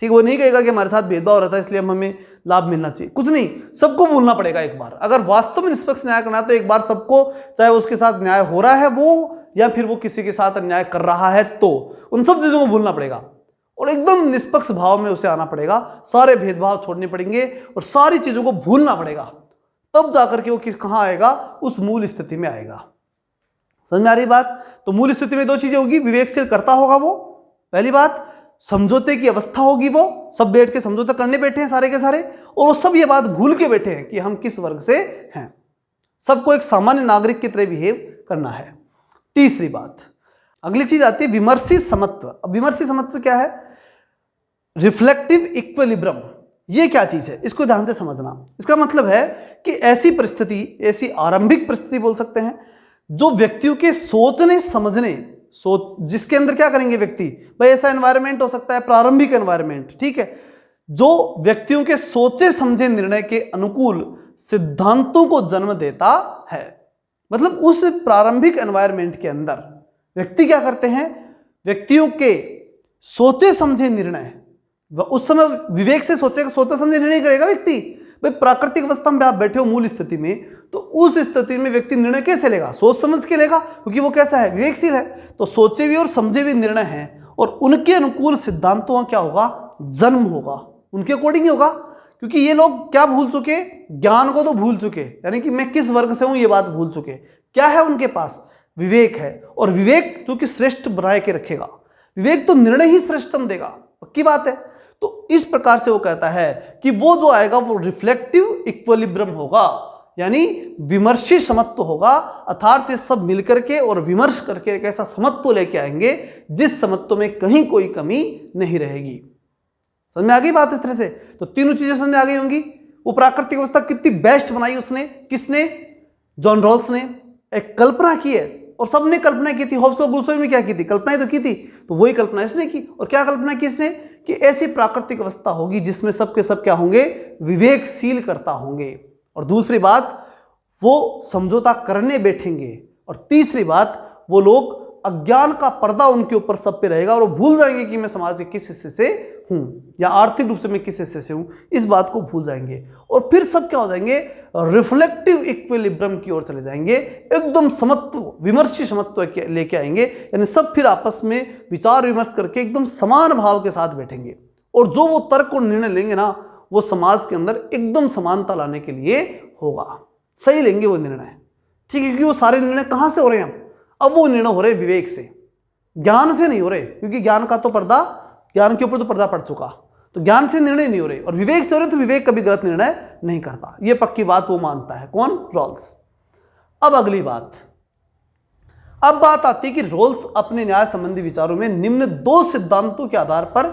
[SPEAKER 1] ठीक, वो नहीं कहेगा कि हमारे साथ भेदभाव हो रहा था इसलिए हमें लाभ मिलना चाहिए, कुछ नहीं, सबको भूलना पड़ेगा एक बार। अगर वास्तव में निष्पक्ष न्याय करना है तो एक बार सबको, चाहे उसके साथ न्याय हो रहा है वो या फिर वो किसी के साथ अन्याय कर रहा है, तो उन सब चीजों को भूलना पड़ेगा और एकदम निष्पक्ष भाव में उसे आना पड़ेगा। सारे भेदभाव छोड़ने पड़ेंगे और सारी चीजों को भूलना पड़ेगा, तब जाकर के वो कहां आएगा? उस मूल स्थिति में आएगा। समझ में आ रही बात? तो मूल स्थिति में दो चीजें होगी, विवेकशील करता होगा वो, पहली बात, समझौते की अवस्था होगी, वो सब बैठ के समझौता करने बैठे हैं सारे के सारे, और वो सब ये बात भूल के बैठे हैं कि हम किस वर्ग से हैं। सबको एक सामान्य नागरिक की तरह बिहेव करना है। तीसरी बात, अगली चीज आती है विमर्शी समत्व। अब विमर्शी समत्व क्या है? Reflective equilibrium. ये क्या चीज है, इसको ध्यान से समझना। इसका मतलब है कि ऐसी परिस्थिति, ऐसी आरंभिक परिस्थिति बोल सकते हैं जो व्यक्तियों के सोचने समझने, जिसके अंदर क्या करेंगे व्यक्ति, भाई ऐसा एनवायरनमेंट हो सकता है प्रारंभिक एनवायरनमेंट, ठीक है, जो व्यक्तियों के सोचे समझे निर्णय के अनुकूल सिद्धांतों को जन्म देता है। मतलब उस प्रारंभिक एनवायरनमेंट के अंदर व्यक्ति क्या करते हैं, व्यक्तियों के सोचे समझे निर्णय, उस समय विवेक से सोचेगा, सोचा समझे निर्णय करेगा व्यक्ति। भाई प्राकृतिक अवस्था में आप बैठे हो मूल स्थिति में, तो उस स्थिति में व्यक्ति निर्णय कैसे लेगा? सोच समझ के लेगा, क्योंकि वो कैसा है, विवेकशील है। तो सोचे हुए और समझे हुए निर्णय हैं और उनके अनुकूल सिद्धांतों का क्या होगा? जन्म होगा, उनके अकॉर्डिंग ही होगा। क्योंकि ये लोग क्या भूल चुके? ज्ञान को तो भूल चुके, यानी कि मैं किस वर्ग से हूं ये बात भूल चुके। क्या है उनके पास? विवेक है, और विवेक जो कि श्रेष्ठ बनाए के रखेगा। विवेक तो निर्णय ही श्रेष्ठतम देगा, पक्की बात है। तो इस प्रकार से वो कहता है कि वो जो आएगा वो रिफ्लेक्टिव इक्विलिब्रियम होगा, यानी विमर्शी समत्व होगा। अर्थात ये सब मिलकर के और विमर्श करके एक ऐसा समत्व लेके आएंगे जिस समत्व में कहीं कोई कमी नहीं रहेगी। समझ में आ गई बात? इस तरह से तो तीनों चीजें समझ में आ गई होंगी। वो प्राकृतिक अवस्था कितनी बेस्ट बनाई उसने, किसने? जॉन रॉल्स ने। एक कल्पना की है और सबने कल्पना की थी। हॉब्स और रूसो में क्या की थी? कल्पनाएं तो की थी, तो वही कल्पना इसने की। और क्या कल्पना की इसने? कि ऐसी प्राकृतिक अवस्था होगी जिसमें सबके सब क्या होंगे? विवेकशील करता होंगे। और दूसरी बात, वो समझौता करने बैठेंगे। और तीसरी बात, वो लोग अज्ञान का पर्दा उनके ऊपर सब पे रहेगा और वो भूल जाएंगे कि मैं समाज के किस हिस्से से हूं या आर्थिक रूप से मैं किस हिस्से से हूं, इस बात को भूल जाएंगे। और फिर सब क्या हो जाएंगे? रिफ्लेक्टिव इक्विलिब्रियम की ओर चले जाएंगे, एकदम समत्व, विमर्शी समत्व लेके आएंगे। यानी सब फिर आपस में विचार विमर्श करके एकदम समान भाव के साथ बैठेंगे और जो वो तर्क और निर्णय लेंगे ना, वो समाज के अंदर एकदम समानता लाने के लिए होगा। सही लेंगे वो निर्णय, ठीक है, क्योंकि वो सारे निर्णय कहां से हो रहे हैं? अब वो निर्णय हो रहे विवेक से, ज्ञान से नहीं हो रहे, क्योंकि ज्ञान का तो पर्दा, ज्ञान के ऊपर तो पर्दा पड़ चुका। तो ज्ञान से निर्णय नहीं हो रहे और विवेक से हो रहे, तो विवेक कभी गलत निर्णय नहीं करता। ये पक्की बात वो मानता है। कौन? रॉल्स। अब अगली बात, अब बात आती है कि रोल्स अपने न्याय संबंधी विचारों में निम्न दो सिद्धांतों के आधार पर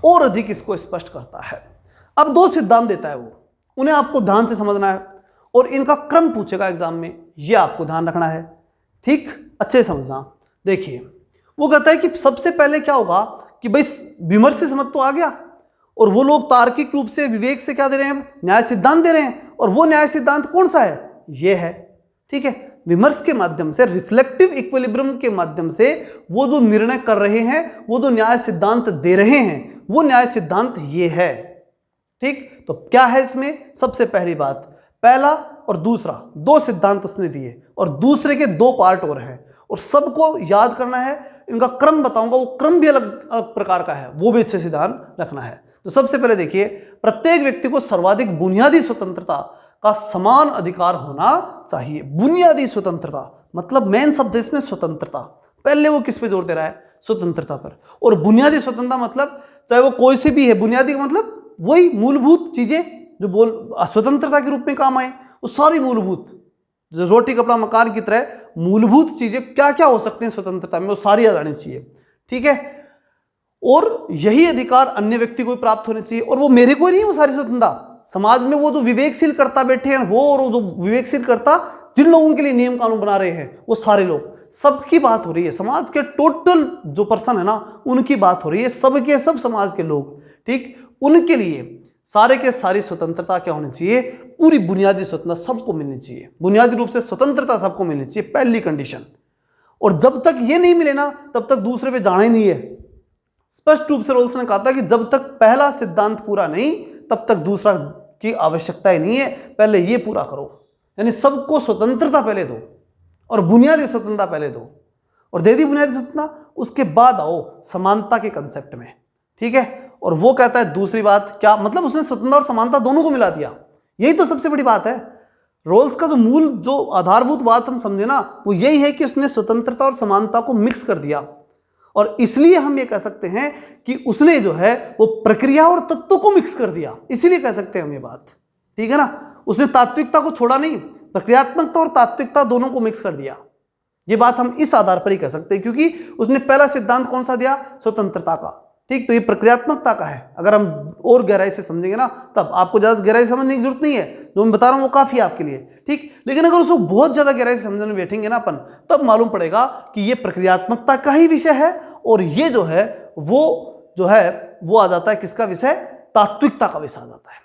[SPEAKER 1] और अधिक इसको स्पष्ट करता है। अब दो सिद्धांत देता है वो, उन्हें आपको ध्यान से समझना है और इनका क्रम पूछेगा एग्जाम में, ये आपको ध्यान रखना है। ठीक, अच्छे समझना। देखिए, वो कहता है कि सबसे पहले क्या होगा कि भाई विमर्श से समझ तो आ गया, और वो लोग तार्किक रूप से विवेक से क्या दे रहे हैं, न्याय सिद्धांत दे रहे हैं, और वो न्याय सिद्धांत कौन सा है, ये है। ठीक है, विमर्श के माध्यम से, रिफ्लेक्टिव इक्विलिब्रियम के माध्यम से वो जो निर्णय कर रहे हैं, वो जो न्याय सिद्धांत दे रहे हैं, वो न्याय सिद्धांत ये है। ठीक, तो क्या है इसमें, सबसे पहली बात, पहला और दूसरा दो सिद्धांत उसने दिए, और दूसरे के दो पार्ट और हैं, और सबको याद करना है। इनका क्रम बताऊंगा, वो क्रम भी अलग अलग प्रकार का है, वो भी अच्छे से ध्यान रखना है। तो सबसे पहले देखिए, प्रत्येक व्यक्ति को सर्वाधिक बुनियादी स्वतंत्रता का समान अधिकार होना चाहिए। बुनियादी स्वतंत्रता मतलब मेन शब्द इसमें स्वतंत्रता, पहले वो किस पे जोर दे रहा है, स्वतंत्रता पर। और बुनियादी स्वतंत्रता मतलब चाहे वो कोई सी भी है, बुनियादी का मतलब वही मूलभूत चीजें जो स्वतंत्रता के रूप में काम आए, वो सारी मूलभूत, जो रोटी कपड़ा मकान की तरह मूलभूत चीजें क्या क्या हो सकती हैं स्वतंत्रता में, वो सारी आ जानी चाहिए। ठीक है, और यही अधिकार अन्य व्यक्ति को भी प्राप्त होने चाहिए। और वो मेरे को नहीं है, वो सारी स्वतंत्रता समाज में वो जो विवेकशील कर्ता बैठे हैं वो, और जो विवेकशील कर्ता जिन लोगों के लिए नियम कानून बना रहे हैं, वो सारे लोग, सबकी बात हो रही है। समाज के टोटल जो पर्सन है ना, उनकी बात हो रही है, सबके सब समाज के लोग। ठीक, उनके लिए सारे के सारी स्वतंत्रता क्या होनी चाहिए, पूरी बुनियादी स्वतंत्रता सबको मिलनी चाहिए। बुनियादी रूप से स्वतंत्रता सबको मिलनी चाहिए, पहली कंडीशन। और जब तक ये नहीं मिले ना, तब तक दूसरे पे जाना ही नहीं है। स्पष्ट रूप से रोल्स ने कहा था कि जब तक पहला सिद्धांत पूरा नहीं, तब तक दूसरा की आवश्यकता ही नहीं है, पहले ये पूरा करो। यानी सबको स्वतंत्रता पहले दो, और बुनियादी स्वतंत्रता पहले दो, और दे दी बुनियादी स्वतंत्रता, उसके बाद आओ समानता के कंसेप्ट में। ठीक है, और वो कहता है दूसरी बात क्या, मतलब उसने स्वतंत्रता और समानता दोनों को मिला दिया। यही तो सबसे बड़ी बात है। रोल्स का जो मूल, जो आधारभूत बात हम समझे ना, वो यही है कि उसने स्वतंत्रता और समानता को मिक्स कर दिया। और इसलिए हम ये कह सकते हैं कि उसने जो है वो प्रक्रिया और तत्व को मिक्स कर दिया, इसीलिए कह सकते हैं हम ये बात। ठीक है ना, उसने तात्विकता को छोड़ा नहीं, प्रक्रियात्मकता और तात्विकता दोनों को मिक्स कर दिया। ये बात हम इस आधार पर ही कह सकते हैं, क्योंकि उसने पहला सिद्धांत कौन सा दिया, स्वतंत्रता का। ठीक, तो ये प्रक्रियात्मकता का है। अगर हम और गहराई से समझेंगे ना, तब आपको ज्यादा गहराई से समझने की जरूरत नहीं है, जो मैं बता रहा हूं वो काफी है आपके लिए। ठीक, लेकिन अगर उसको बहुत ज्यादा गहराई से समझने बैठेंगे ना अपन, तब मालूम पड़ेगा कि ये प्रक्रियात्मकता का ही विषय है, और ये जो है वो आ जाता है किसका विषय, तात्विकता का विषय आ जाता है।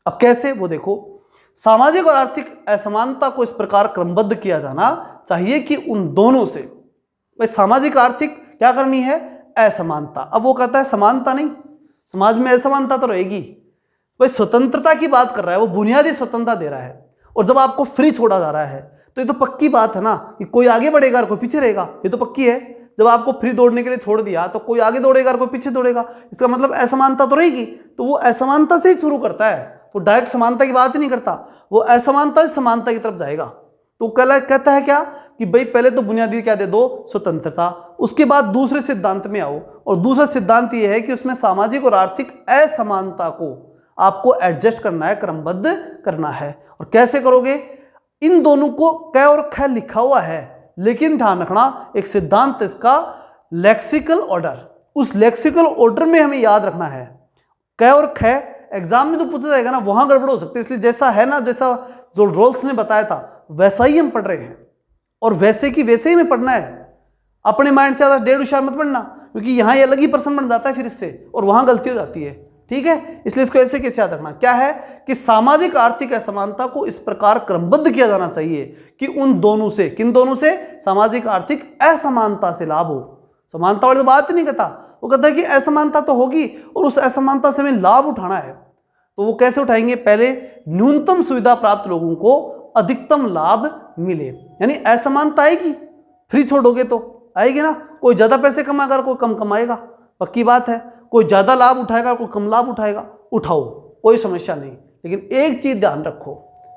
[SPEAKER 1] अब कैसे, वो देखो, सामाजिक और आर्थिक असमानता को इस प्रकार क्रमबद्ध किया जाना चाहिए कि उन दोनों से, भाई सामाजिक आर्थिक क्या करनी है, असमानता। अब वो कहता है समानता नहीं, समाज में असमानता तो रहेगी। भाई स्वतंत्रता की बात कर रहा है, वो बुनियादी स्वतंत्रता दे रहा है, और जब आपको फ्री छोड़ा जा रहा है, तो ये तो पक्की बात है ना कि कोई आगे बढ़ेगा और कोई पीछे रहेगा, ये तो पक्की है। जब आपको फ्री दौड़ने के लिए छोड़ दिया, तो कोई आगे दौड़ेगा और कोई पीछे दौड़ेगा, इसका मतलब असमानता तो रहेगी। तो वो असमानता से ही शुरू करता है, वो डायरेक्ट समानता की बात ही नहीं करता, वो असमानता से समानता की तरफ जाएगा। तो कहता है क्या कि भाई पहले तो बुनियादी क्या दे दो, स्वतंत्रता, उसके बाद दूसरे सिद्धांत में आओ, और दूसरा सिद्धांत ये है कि उसमें सामाजिक और आर्थिक असमानता को आपको एडजस्ट करना है, क्रमबद्ध करना है। और कैसे करोगे, इन दोनों को क और ख लिखा हुआ है, लेकिन ध्यान रखना एक सिद्धांत इसका लेक्सिकल ऑर्डर, उस लेक्सिकल ऑर्डर में हमें याद रखना है। क और ख एग्जाम में तो पूछा जाएगा ना, वहां गड़बड़ हो सकती है, इसलिए जैसा है ना, जैसा जो रोल्स ने बताया था वैसा ही हम पढ़ रहे हैं, और वैसे की वैसे ही में पढ़ना है। अपने माइंड से ज्यादा डेढ़ होशियार मत पढ़ना, क्योंकि यहाँ ये अलग ही पर्सन बन जाता है फिर इससे, और वहां गलती हो जाती है। ठीक है, इसलिए इसको ऐसे कैसे याद रखना, क्या है कि सामाजिक आर्थिक असमानता को इस प्रकार क्रमबद्ध किया जाना चाहिए कि उन दोनों से, किन दोनों से, सामाजिक आर्थिक असमानता से लाभ हो। समानता वाली तो बात ही नहीं करता, वो कहता है कि असमानता तो होगी और उस असमानता से हमें लाभ उठाना है। तो वो कैसे उठाएंगे, पहले न्यूनतम सुविधा प्राप्त लोगों को अधिकतम लाभ मिले, यानी असमानता आएगी, फ्री छोड़ोगे तो आएगी ना, कोई ज्यादा पैसे कमाएगा, कोई कम कमाएगा, पक्की बात है, कोई ज्यादा लाभ उठाएगा, कोई कम लाभ उठाएगा, उठाओ कोई समस्या नहीं। लेकिन एक चीज ध्यान रखो,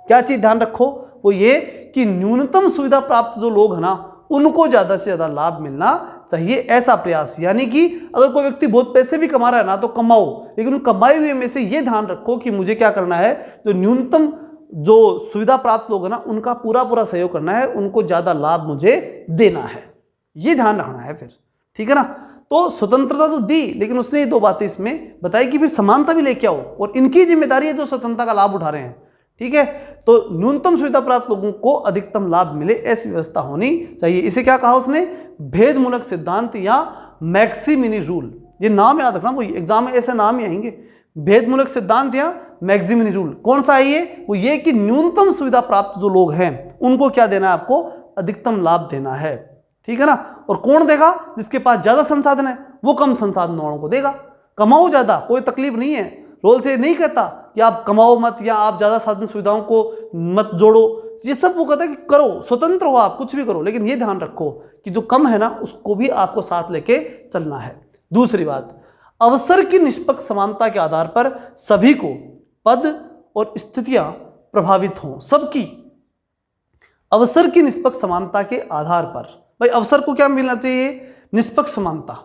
[SPEAKER 1] क्या चीज ध्यान रखो, वो ये कि न्यूनतम सुविधा प्राप्त जो लोग हैं ना, उनको ज्यादा से ज्यादा लाभ मिलना चाहिए, ऐसा प्रयास। यानी कि अगर कोई व्यक्ति बहुत पैसे भी कमा रहा है ना, तो कमाओ, लेकिन कमाए हुए में से ये ध्यान रखो कि मुझे क्या करना है, जो न्यूनतम जो सुविधा प्राप्त लोग हैं ना उनका पूरा पूरा सहयोग करना है, उनको ज़्यादा लाभ मुझे देना है, ये ध्यान रखना है फिर, ठीक है ना। तो स्वतंत्रता तो दी, लेकिन उसने ये दो बातें इसमें बताई कि फिर समानता भी लेके आओ, और इनकी जिम्मेदारी है जो स्वतंत्रता का लाभ उठा रहे हैं, ठीक है। तो न्यूनतम सुविधा प्राप्त लोगों को अधिकतम लाभ मिले ऐसी व्यवस्था होनी चाहिए। इसे क्या कहा उसने, भेदमूलक सिद्धांत या मैक्सिमिनी रूल। ये नाम याद रखना, वो एग्जाम में ऐसे नाम ही आएंगे, भेदमूलक सिद्धांत या मैक्सिमिनी रूल। कौन सा है ये, वो ये कि न्यूनतम सुविधा प्राप्त जो लोग हैं उनको क्या देना है, आपको अधिकतम लाभ देना है, ठीक है ना। और कौन देगा, जिसके पास ज्यादा संसाधन है वो कम संसाधन वालों को देगा। कमाओ ज्यादा, कोई तकलीफ नहीं है, रोल से नहीं कहता कि आप कमाओ मत या आप ज्यादा साधन सुविधाओं को मत जोड़ो, ये सब वो कहता है कि करो, स्वतंत्र हो आप, कुछ भी करो, लेकिन ये ध्यान रखो कि जो कम है ना उसको भी आपको साथ लेके चलना है। दूसरी बात, अवसर की निष्पक्ष समानता के आधार पर सभी को पद और स्थितियां प्रभावित हों, सबकी अवसर की निष्पक्ष समानता के आधार पर। भाई अवसर को क्या मिलना चाहिए, निष्पक्ष समानता।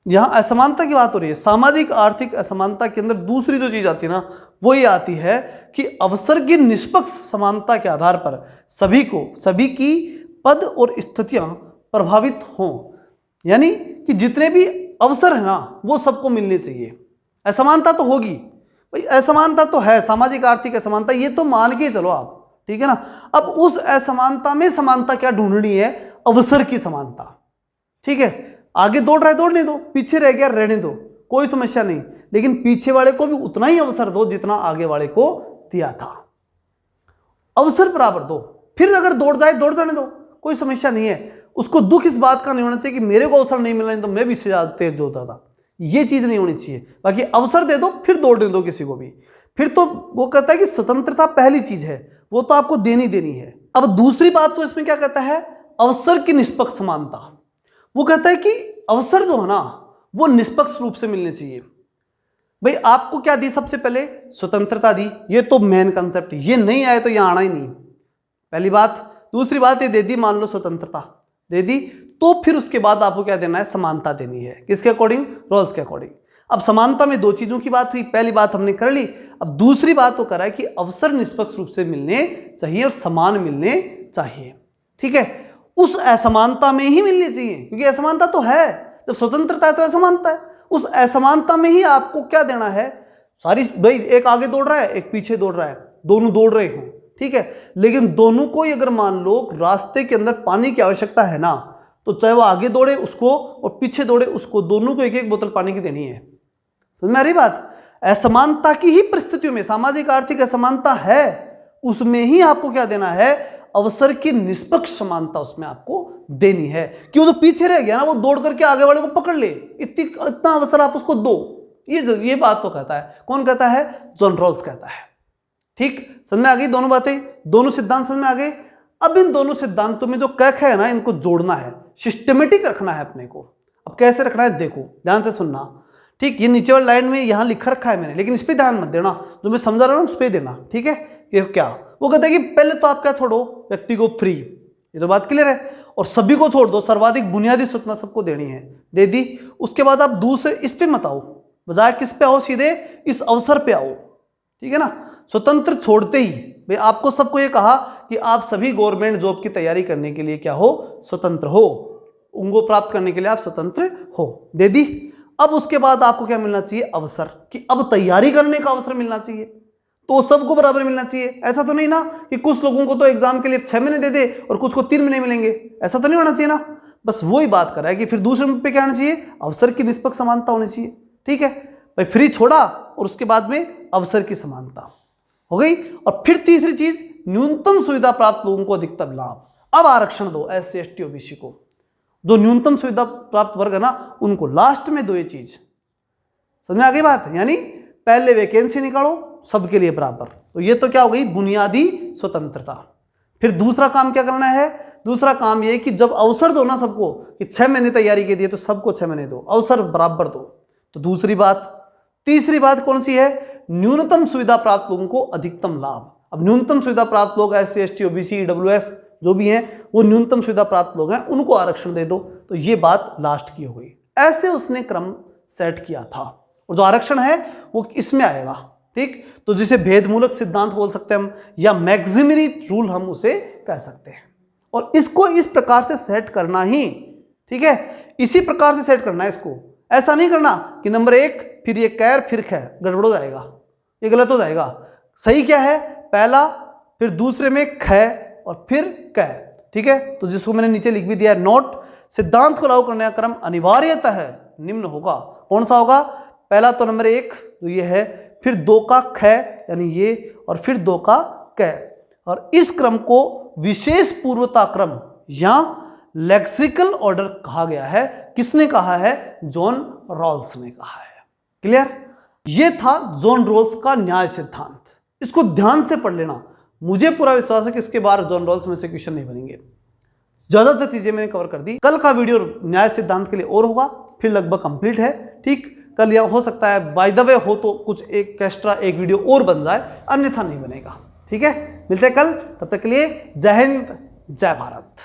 [SPEAKER 1] यहां असमानता की बात हो रही है, सामाजिक आर्थिक असमानता के अंदर दूसरी जो चीज आती है ना वो ये आती है कि अवसर की निष्पक्ष समानता के आधार पर सभी की पद और स्थितियां प्रभावित हों, यानी कि जितने भी अवसर है ना वो सबको मिलने चाहिए। असमानता तो होगी भाई, असमानता तो है, सामाजिक आर्थिक असमानता, ये तो मान के चलो आप, ठीक है ना। अब उस असमानता में समानता क्या ढूंढनी है, अवसर की समानता, ठीक है। आगे दौड़ रहा है दौड़ने दो, पीछे रह गया रहने दो, कोई समस्या नहीं, लेकिन पीछे वाले को भी उतना ही अवसर दो जितना आगे वाले को दिया था, अवसर बराबर दो। फिर अगर दौड़ जाने दो, कोई समस्या नहीं है। उसको दुख इस बात का नहीं होना चाहिए कि मेरे को अवसर नहीं मिला, नहीं तो मैं भी इससे ज्यादा तेज होता था, ये चीज नहीं होनी चाहिए। बाकी अवसर दे दो फिर दौड़ने दो किसी को भी, फिर तो वो कहता है कि स्वतंत्रता पहली चीज है, वो तो आपको देनी है। अब दूसरी बात तो इसमें क्या कहता है, अवसर की निष्पक्ष समानता। वो कहता है कि अवसर जो है ना वो निष्पक्ष रूप से मिलने चाहिए। भाई आपको क्या दी, सबसे पहले स्वतंत्रता दी, ये तो मेन कंसेप्ट, ये नहीं आए तो यहां आना ही नहीं, पहली बात। दूसरी बात ये दे दी, मान लो स्वतंत्रता दे दी, तो फिर उसके बाद आपको क्या देना है, समानता देनी है, किसके अकॉर्डिंग, रोल्स के अकॉर्डिंग। अब समानता में दो चीजों की बात हुई, पहली बात हमने कर ली, अब दूसरी बात वो कर रहा है कि अवसर निष्पक्ष रूप से मिलने चाहिए और समान मिलने चाहिए, ठीक है। उस असमानता में ही मिलनी चाहिए, क्योंकि असमानता तो है, जब स्वतंत्रता है तो असमानता है, उस असमानता में ही आपको क्या देना है, सारी, भाई एक आगे दौड़ रहा है एक पीछे दौड़ रहा है, दोनों दौड़ रहे हैं, ठीक है, लेकिन दोनों को ही अगर मान लो रास्ते के अंदर पानी की आवश्यकता है ना, तो चाहे वो आगे दौड़े उसको और पीछे दौड़े उसको, दोनों को एक एक बोतल पानी की देनी है। समझ में आ रही बात। असमानता की ही परिस्थितियों में, सामाजिक आर्थिक असमानता है, उसमें ही आपको क्या देना है, अवसर की निष्पक्ष समानता उसमें आपको देनी है, कि वो जो पीछे रह गया ना वो दौड़ करके आगे वाले को पकड़ ले, इतना अवसर आप उसको दो। ये बात तो कहता है, कौन कहता है, जॉन रॉल्स कहता है। ठीक, समझ में आ गई दोनों बातें, दोनों सिद्धांत समझ में आ गए। अब इन दोनों सिद्धांतों में जो कख है ना, इनको जोड़ना है, सिस्टमेटिक रखना है अपने को। अब कैसे रखना है, देखो ध्यान से सुनना, ठीक। ये नीचे वाली लाइन में यहां लिखा रखा है मैंने, लेकिन इस पर ध्यान मत देना, जो मैं समझा रहा हूं उस पर देना, ठीक है। ये क्या, वो कहता है कि पहले तो आप क्या छोड़ो, व्यक्ति को फ्री, ये तो बात क्लियर है, और सभी को छोड़ दो, सर्वाधिक बुनियादी सूचना सबको देनी है, दे दी। उसके बाद आप दूसरे इस पे मत आओ, बजाय किस पे आओ, सीधे इस अवसर पे आओ, ठीक है ना। स्वतंत्र छोड़ते ही भाई आपको सबको ये कहा कि आप सभी गवर्नमेंट जॉब की तैयारी करने के लिए क्या हो, स्वतंत्र हो, उनको प्राप्त करने के लिए आप स्वतंत्र हो, दे दी। अब उसके बाद आपको क्या मिलना चाहिए, अवसर, कि अब तैयारी करने का अवसर मिलना चाहिए, तो सबको बराबर मिलना चाहिए। ऐसा तो नहीं ना कि कुछ लोगों को तो एग्जाम के लिए 6 महीने दे दे और कुछ को 3 महीने मिलेंगे, ऐसा तो नहीं होना चाहिए ना। बस वही बात कर रहा है कि फिर दूसरे पे क्या होना चाहिए, अवसर की निष्पक्ष समानता होनी चाहिए, ठीक है भाई। फ्री छोड़ा और उसके बाद में अवसर की समानता हो गई। और फिर तीसरी चीज, न्यूनतम सुविधा प्राप्त लोगों को अधिकतम लाभ। अब आरक्षण दो SC ST OBC को, जो न्यूनतम सुविधा प्राप्त वर्ग है ना उनको लास्ट में दो ये चीज, समझ में आ गई बात। यानी पहले वैकेंसी निकालो सबके लिए बराबर, तो ये तो क्या हो गई, बुनियादी स्वतंत्रता। फिर दूसरा काम क्या करना है, दूसरा काम ये कि जब अवसर दो ना सबको, कि 6 महीने तैयारी के दिए तो सबको 6 महीने दो, अवसर बराबर दो, तो दूसरी बात। तीसरी बात कौन सी है, न्यूनतम सुविधा प्राप्त लोगों को अधिकतम लाभ। अब न्यूनतम सुविधा प्राप्त लोग SC ST OBC EWS जो भी हैं, वो न्यूनतम सुविधा प्राप्त लोग हैं, उनको आरक्षण दे दो, तो ये बात लास्ट की हो गई। ऐसे उसने क्रम सेट किया था, और जो आरक्षण है वो इसमें आएगा, ठीक, तो जिसे भेदमूलक सिद्धांत बोल सकते हैं हम, या मैक्सिमरी रूल हम उसे कह सकते हैं। और इसको इस प्रकार से सेट करना ही, ठीक है, इसी प्रकार से सेट करना है इसको। ऐसा नहीं करना कि नंबर 1 फिर ये कैर फिर खै, गड़बड़ हो जाएगा, ये गलत हो जाएगा। सही क्या है, पहला फिर दूसरे में खै और फिर कै, ठीक है। तो जिसको मैंने नीचे लिख भी दिया है नोट, सिद्धांत को लागू करने का क्रम अनिवार्यतः निम्न होगा। कौन सा होगा, पहला तो नंबर 1 तो ये है, फिर 2 का खै यानी ये, और फिर 2 का कै। और इस क्रम को विशेष पूर्वता क्रम या लेक्सिकल ऑर्डर कहा गया है। किसने कहा है, जॉन रॉल्स ने कहा है। क्लियर, ये था जॉन रॉल्स का न्याय सिद्धांत। इसको ध्यान से पढ़ लेना, मुझे पूरा विश्वास है कि इसके बाद जॉन रॉल्स में से क्वेश्चन नहीं बनेंगे। ज्यादातर चीजें मैंने कवर कर दी। कल का वीडियो न्याय सिद्धांत के लिए और होगा, फिर लगभग कंप्लीट है। ठीक, कल यह हो सकता है बाय द वे हो तो कुछ एक एक्स्ट्रा एक वीडियो और बन जाए, अन्यथा नहीं बनेगा। ठीक है, मिलते हैं कल, तब तक के लिए जय हिंद जय भारत।